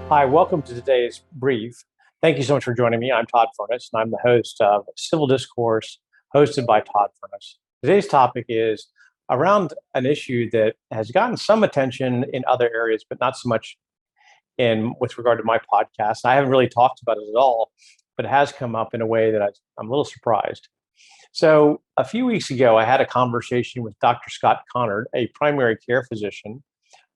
Hi, welcome to today's brief. Thank you so much for joining me. I'm Todd Furniss, and I'm the host of Civil Discourse, hosted by Todd Furniss. Today's topic is around an issue that has gotten some attention in other areas, but not so much in with regard to my podcast. I haven't really talked about it at all, but it has come up in a way that I'm a little surprised. So, a few weeks ago, I had a conversation with Dr. Scott Connard, a primary care physician,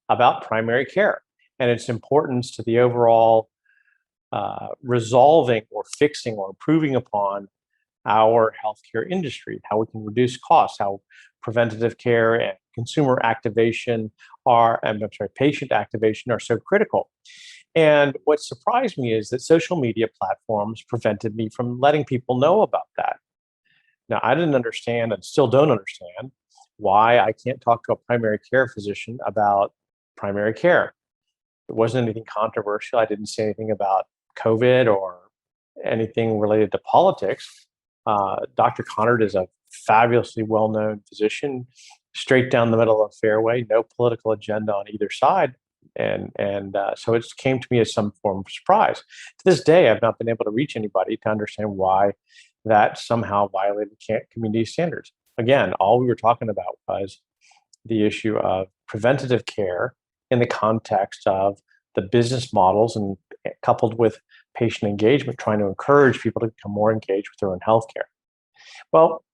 about primary care and its importance to the overall resolving or fixing or improving upon our healthcare industry, how we can reduce costs, how preventative care and consumer activation patient activation are so critical. And what surprised me is that social media platforms prevented me from letting people know about that. Now, I didn't understand and still don't understand why I can't talk to a primary care physician about primary care. It wasn't anything controversial. I didn't say anything about COVID or anything related to politics. Dr. Connard is a fabulously well known physician, straight down the middle of the fairway, no political agenda on either side. So it came to me as some form of surprise. To this day, I've not been able to reach anybody to understand why that somehow violated community standards. Again, all we were talking about was the issue of preventative care in the context of the business models and coupled with patient engagement, trying to encourage people to become more engaged with their own healthcare. Well,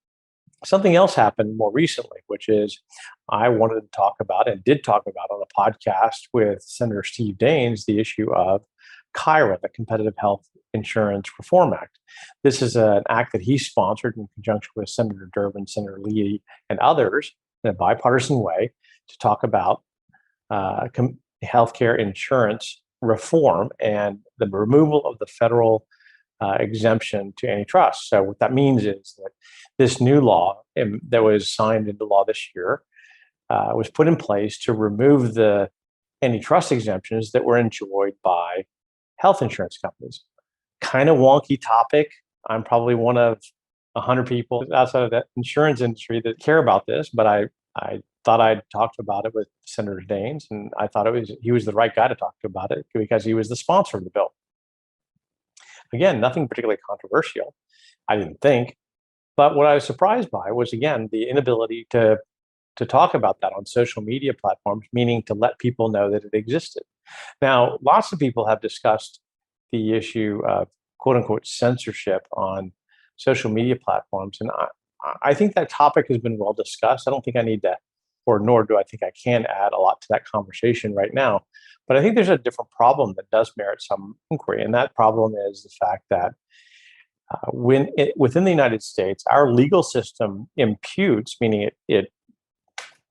something else happened more recently, which is I wanted to talk about and did talk about on a podcast with Senator Steve Daines the issue of CHIRA, the Competitive Health Insurance Reform Act. This is an act that he sponsored in conjunction with Senator Durbin, Senator Lee, and others in a bipartisan way to talk about healthcare insurance reform and the removal of the federal exemption to antitrust. So what that means is that this new law that was signed into law this year was put in place to remove the antitrust exemptions that were enjoyed by health insurance companies. Kind of wonky topic. I'm probably one of 100 people outside of the insurance industry that care about this, but I thought I'd talked about it with Senator Daines, and I thought he was the right guy to talk to about it because he was the sponsor of the bill. Again, nothing particularly controversial, I didn't think. But what I was surprised by was, again, the inability to talk about that on social media platforms, meaning to let people know that it existed. Now, lots of people have discussed the issue of quote unquote censorship on social media platforms. And I think that topic has been well discussed. I don't think I need to, or nor do I think I can add a lot to that conversation right now. But I think there's a different problem that does merit some inquiry. And that problem is the fact that within the United States, our legal system imputes, meaning it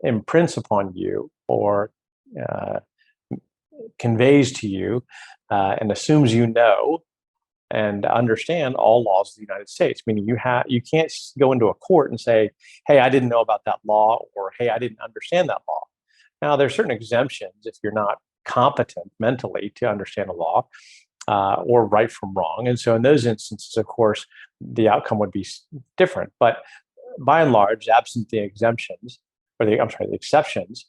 imprints upon you or conveys to you and assumes you know and understand all laws of the United States. Meaning you can't go into a court and say, "Hey, I didn't know about that law," or "Hey, I didn't understand that law." Now, there are certain exemptions if you're not competent mentally to understand a law or right from wrong, and so in those instances, of course, the outcome would be different. But by and large, absent the exemptions the exceptions,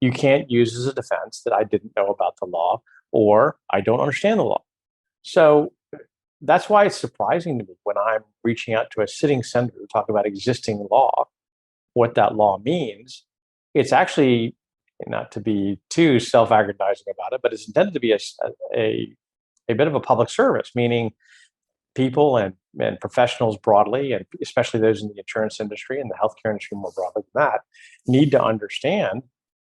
you can't use as a defense that I didn't know about the law or I don't understand the law. So that's why it's surprising to me when I'm reaching out to a sitting senator to talk about existing law, what that law means. It's actually, not to be too self-aggrandizing about it, but it's intended to be a bit of a public service, meaning people and professionals broadly, and especially those in the insurance industry and the healthcare industry more broadly than that, need to understand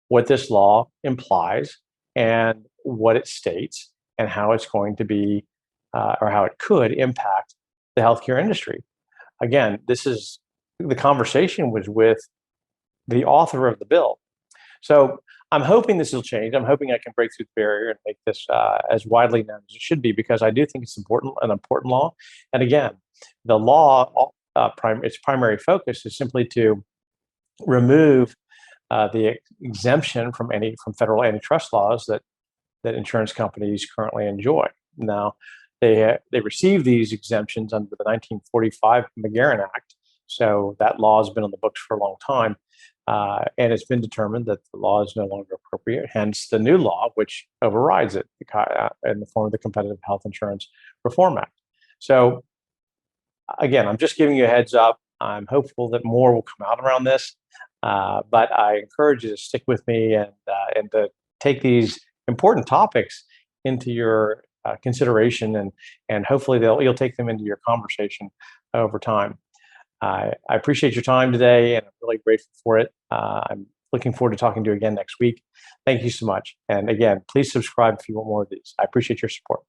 what this law implies and what it states and how it's going to be or how it could impact the healthcare industry. Again, the conversation was with the author of the bill. So I'm hoping this will change. I'm hoping I can break through the barrier and make this as widely known as it should be, because I do think it's an important law. And again, the law, its primary focus is simply to remove the exemption from federal antitrust laws that insurance companies currently enjoy. Now, they received these exemptions under the 1945 McGarren Act, so that law has been on the books for a long time. And it's been determined that the law is no longer appropriate, hence the new law, which overrides it in the form of the Competitive Health Insurance Reform Act. So again, I'm just giving you a heads up. I'm hopeful that more will come out around this, but I encourage you to stick with me and to take these important topics into your consideration, and hopefully you'll take them into your conversation over time. I appreciate your time today, and I'm really grateful for it. I'm looking forward to talking to you again next week. Thank you so much. And again, please subscribe if you want more of these. I appreciate your support.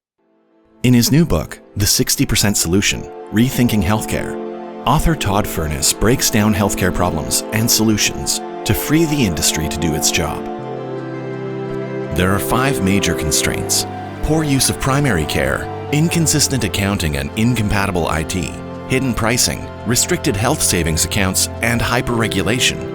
In his new book, The 60% Solution, Rethinking Healthcare, author Todd Furniss breaks down healthcare problems and solutions to free the industry to do its job. There are 5 major constraints: poor use of primary care, inconsistent accounting and incompatible IT, hidden pricing, restricted health savings accounts, and hyper-regulation.